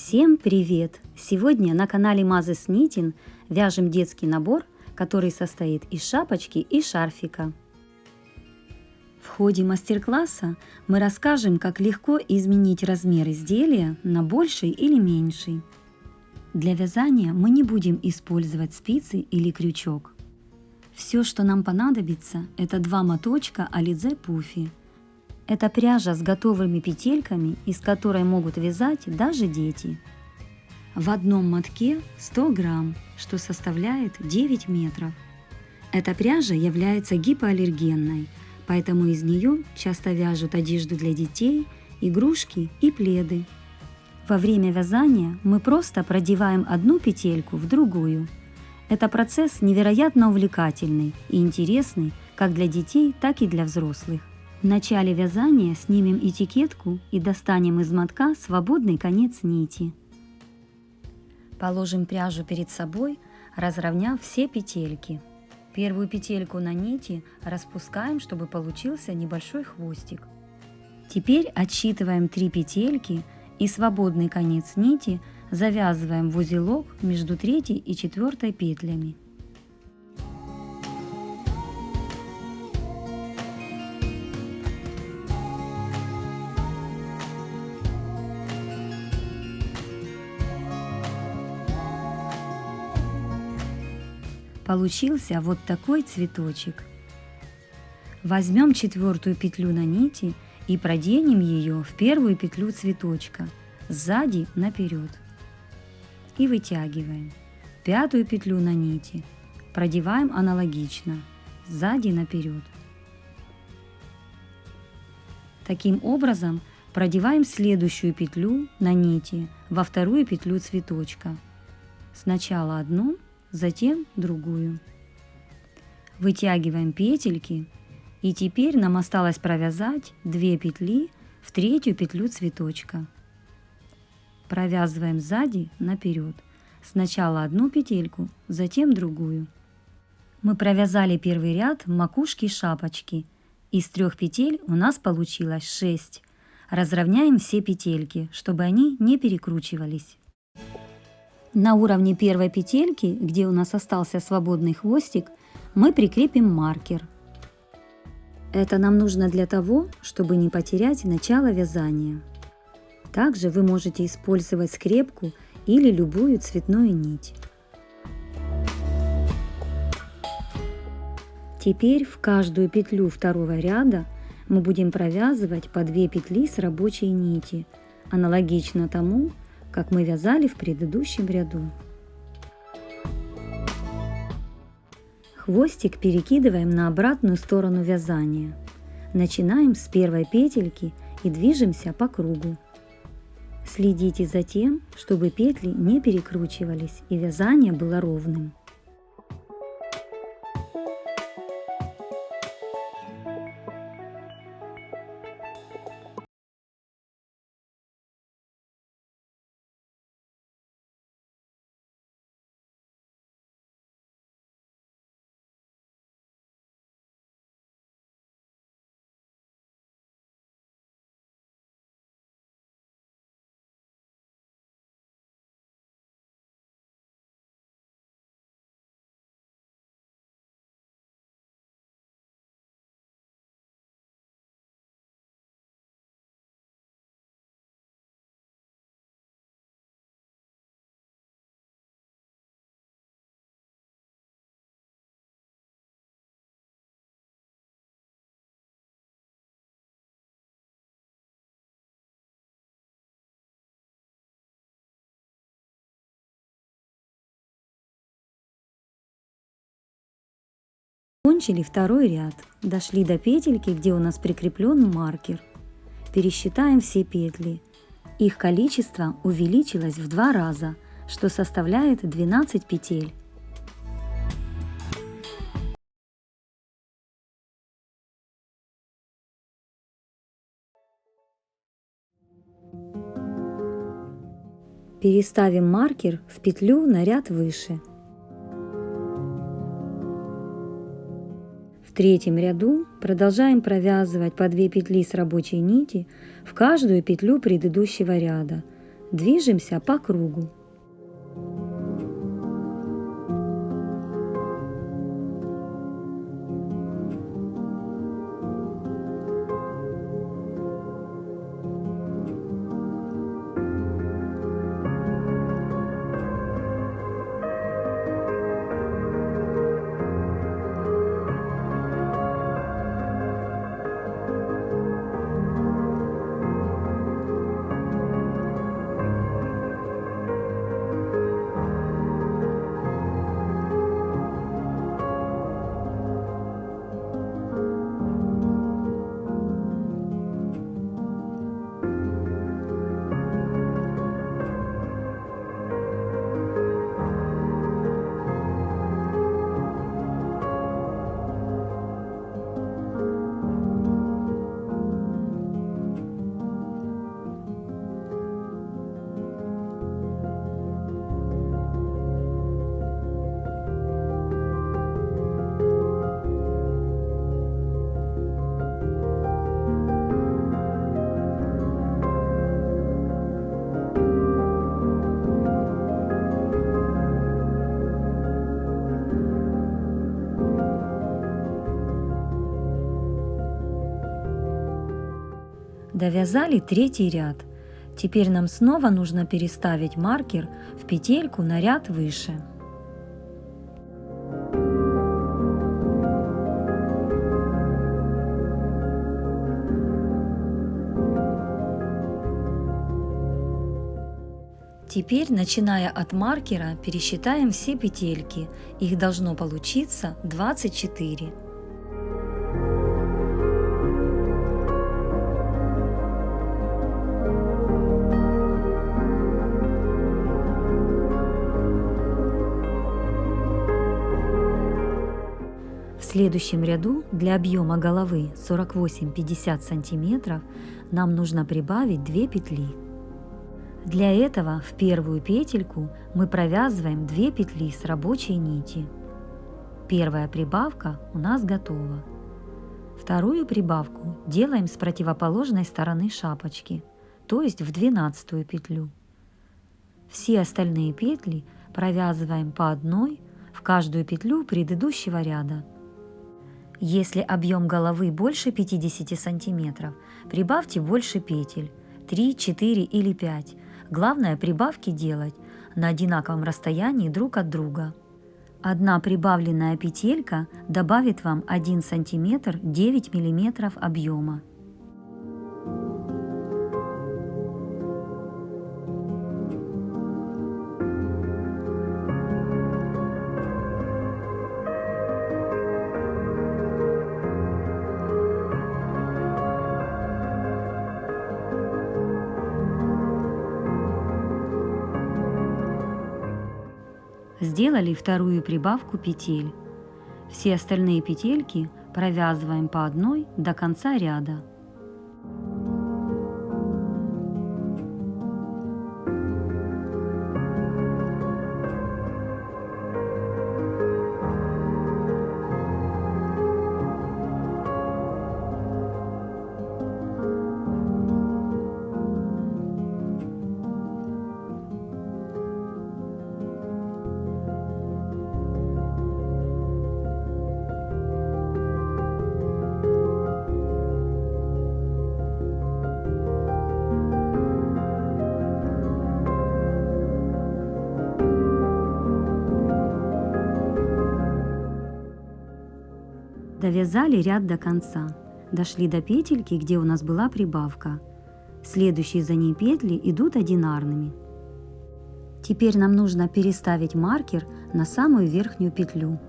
Всем привет! Сегодня на канале Mazes Knitting вяжем детский набор, который состоит из шапочки и шарфика. В ходе мастер-класса мы расскажем, как легко изменить размер изделия на больший или меньший. Для вязания мы не будем использовать спицы или крючок. Все, что нам понадобится, это 2 моточка Alize Puffy. Это пряжа с готовыми петельками, из которой могут вязать даже дети. В одном мотке 100 грамм, что составляет 9 метров. Эта пряжа является гипоаллергенной, поэтому из нее часто вяжут одежду для детей, игрушки и пледы. Во время вязания мы просто продеваем одну петельку в другую. Это процесс невероятно увлекательный и интересный как для детей, так и для взрослых. В начале вязания снимем этикетку и достанем из мотка свободный конец нити. Положим пряжу перед собой, разровняв все петельки. Первую петельку на нити распускаем, чтобы получился небольшой хвостик. Теперь отсчитываем 3 петельки и свободный конец нити завязываем в узелок между 3-й и 4-й петлями. Получился вот такой цветочек. Возьмем 4-ю петлю на нити и проденем ее в 1-ю петлю цветочка, сзади наперед. И вытягиваем. 5-ю петлю на нити продеваем аналогично, сзади наперед. Таким образом продеваем следующую петлю на нити во 2-ю петлю цветочка. Сначала одну, затем другую. Вытягиваем петельки, и теперь нам осталось провязать 2 петли в 3-ю петлю цветочка. Провязываем сзади наперед. Сначала одну петельку, затем другую. Мы провязали первый ряд макушки шапочки. Из 3 петель у нас получилось 6. Разровняем все петельки, чтобы они не перекручивались. На уровне 1-й петельки, где у нас остался свободный хвостик, мы прикрепим маркер. Это нам нужно для того, чтобы не потерять начало вязания. Также вы можете использовать скрепку или любую цветную нить. Теперь в каждую петлю 2-го ряда мы будем провязывать по 2 петли с рабочей нити, аналогично тому, как мы вязали в предыдущем ряду. Хвостик перекидываем на обратную сторону вязания. Начинаем с 1-й петельки и движемся по кругу. Следите за тем, чтобы петли не перекручивались и вязание было ровным. Закончили 2-й ряд, дошли до петельки, где у нас прикреплен маркер. Пересчитаем все петли. Их количество увеличилось в 2 раза, что составляет 12 петель. Переставим маркер в петлю на ряд выше. В 3-м ряду продолжаем провязывать по 2 петли с рабочей нити в каждую петлю предыдущего ряда, Движемся по кругу. Довязали третий ряд. Теперь нам снова нужно переставить маркер в петельку на ряд выше. Теперь, начиная от маркера, пересчитаем все петельки. Их должно получиться 24. В следующем ряду для объема головы 48-50 см нам нужно прибавить 2 петли. Для этого в первую петельку мы провязываем 2 петли с рабочей нити. Первая прибавка у нас готова. Вторую прибавку делаем с противоположной стороны шапочки, то есть в 12-ю петлю. Все остальные петли провязываем по одной в каждую петлю предыдущего ряда. Если объем головы больше 50 см, прибавьте больше петель – 3, 4 или 5. Главное прибавки делать на одинаковом расстоянии друг от друга. Одна прибавленная петелька добавит вам 1 см 9 мм объема. Сделали вторую прибавку петель. Все остальные петельки провязываем по одной до конца ряда. Довязали ряд до конца. Дошли до петельки, где у нас была прибавка. Следующие за ней петли идут одинарными. Теперь нам нужно переставить маркер на самую верхнюю петлю.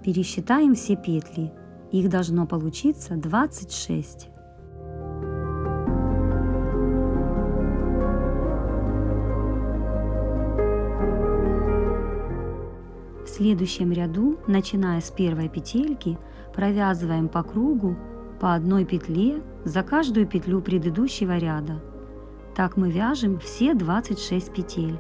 Пересчитаем все петли. Их должно получиться 26. В следующем ряду, начиная с первой петельки, провязываем по кругу по одной петле за каждую петлю предыдущего ряда. Так мы вяжем все 26 петель.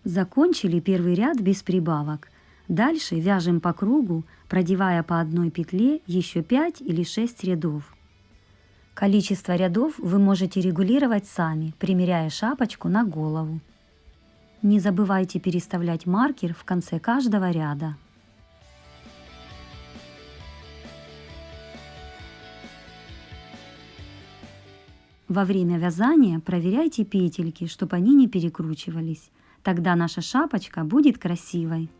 Закончили первый ряд без прибавок. Дальше вяжем по кругу, продевая по одной петле еще 5 или 6 рядов. Количество рядов вы можете регулировать сами, примеряя шапочку на голову. Не забывайте переставлять маркер в конце каждого ряда. Во время вязания проверяйте петельки, чтобы они не перекручивались. Тогда наша шапочка будет красивой.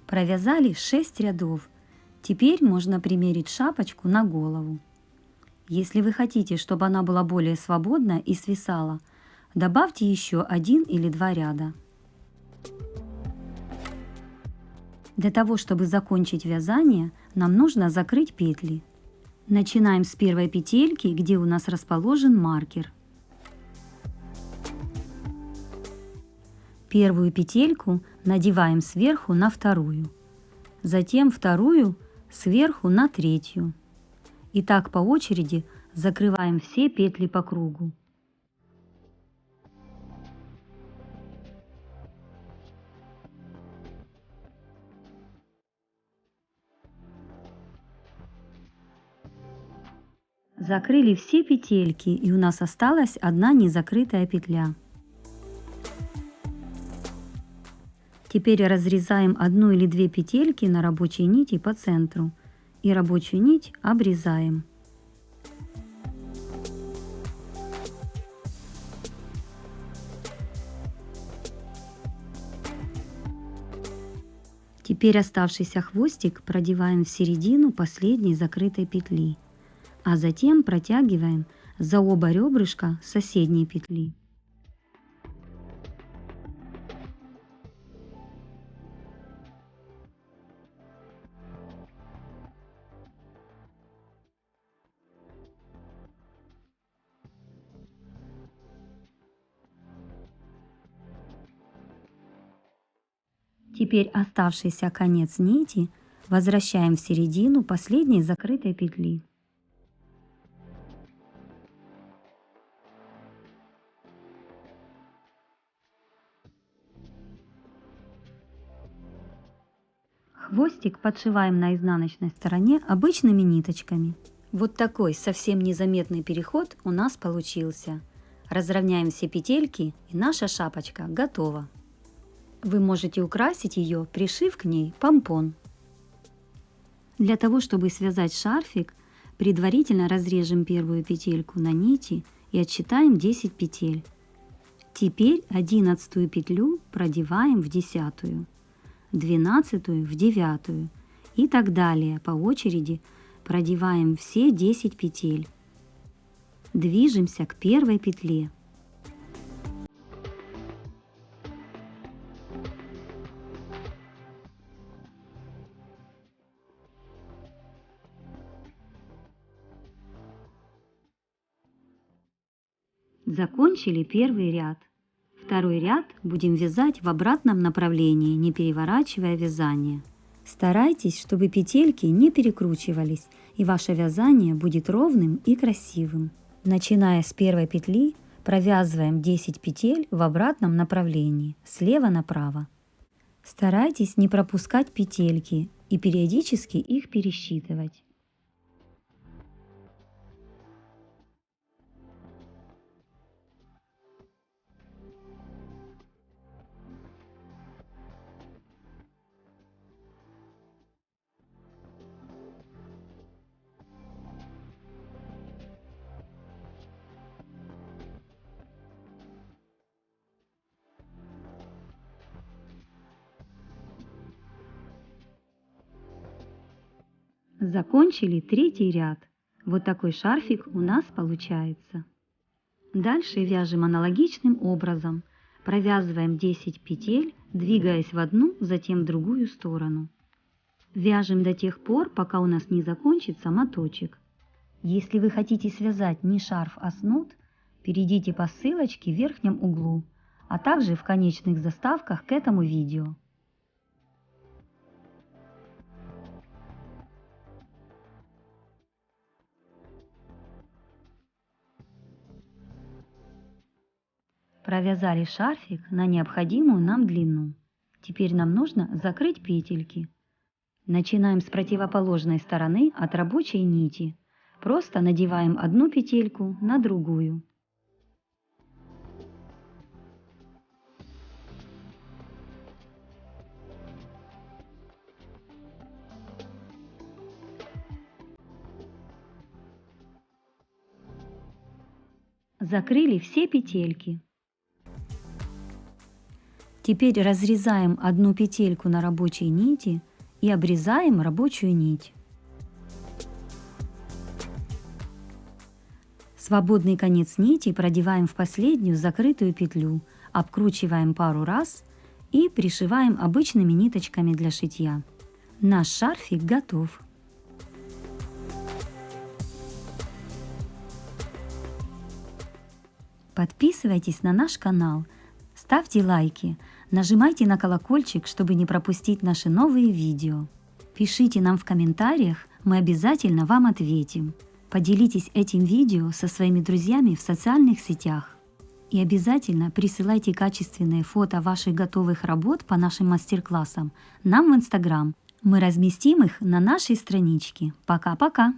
Провязали 6 рядов. Теперь можно примерить шапочку на голову. Если вы хотите, чтобы она была более свободна и свисала, добавьте еще 1 или 2 ряда. Для того, чтобы закончить вязание, нам нужно закрыть петли. Начинаем с первой петельки, где у нас расположен маркер. Первую петельку надеваем сверху на вторую, затем вторую сверху на третью. И так по очереди закрываем все петли по кругу. Закрыли все петельки, и у нас осталась одна незакрытая петля. Теперь разрезаем одну или две петельки на рабочей нити по центру и рабочую нить обрезаем. Теперь оставшийся хвостик продеваем в середину последней закрытой петли, а затем протягиваем за оба ребрышка соседней петли. Теперь оставшийся конец нити возвращаем в середину последней закрытой петли. Хвостик подшиваем на изнаночной стороне обычными ниточками. Вот такой совсем незаметный переход у нас получился. Разровняем все петельки, и наша шапочка готова. Вы можете украсить ее, пришив к ней помпон. Для того, чтобы связать шарфик, предварительно разрежем первую петельку на нити и отсчитаем 10 петель. Теперь 11 петлю продеваем в 10, 12 в 9 и так далее по очереди продеваем все 10 петель. Движемся к первой петле. Закончили первый ряд. Второй ряд будем вязать в обратном направлении, не переворачивая вязание. Старайтесь, чтобы петельки не перекручивались, и ваше вязание будет ровным и красивым. Начиная с первой петли, провязываем 10 петель в обратном направлении, слева направо. Старайтесь не пропускать петельки и периодически их пересчитывать. Закончили третий ряд. Вот такой шарфик у нас получается. Дальше вяжем аналогичным образом. Провязываем 10 петель, двигаясь в одну, затем в другую сторону. Вяжем до тех пор, пока у нас не закончится моточек. Если вы хотите связать не шарф, а снуд, перейдите по ссылочке в верхнем углу, а также в конечных заставках к этому видео. Провязали шарфик на необходимую нам длину. Теперь нам нужно закрыть петельки. Начинаем с противоположной стороны от рабочей нити. Просто надеваем одну петельку на другую. Закрыли все петельки. Теперь разрезаем одну петельку на рабочей нити и обрезаем рабочую нить. Свободный конец нити продеваем в последнюю закрытую петлю, обкручиваем пару раз и пришиваем обычными ниточками для шитья. Наш шарфик готов. Подписывайтесь на наш канал, ставьте лайки, нажимайте на колокольчик, чтобы не пропустить наши новые видео. Пишите нам в комментариях, мы обязательно вам ответим. Поделитесь этим видео со своими друзьями в социальных сетях. И обязательно присылайте качественные фото ваших готовых работ по нашим мастер-классам нам в Instagram. Мы разместим их на нашей страничке. Пока-пока!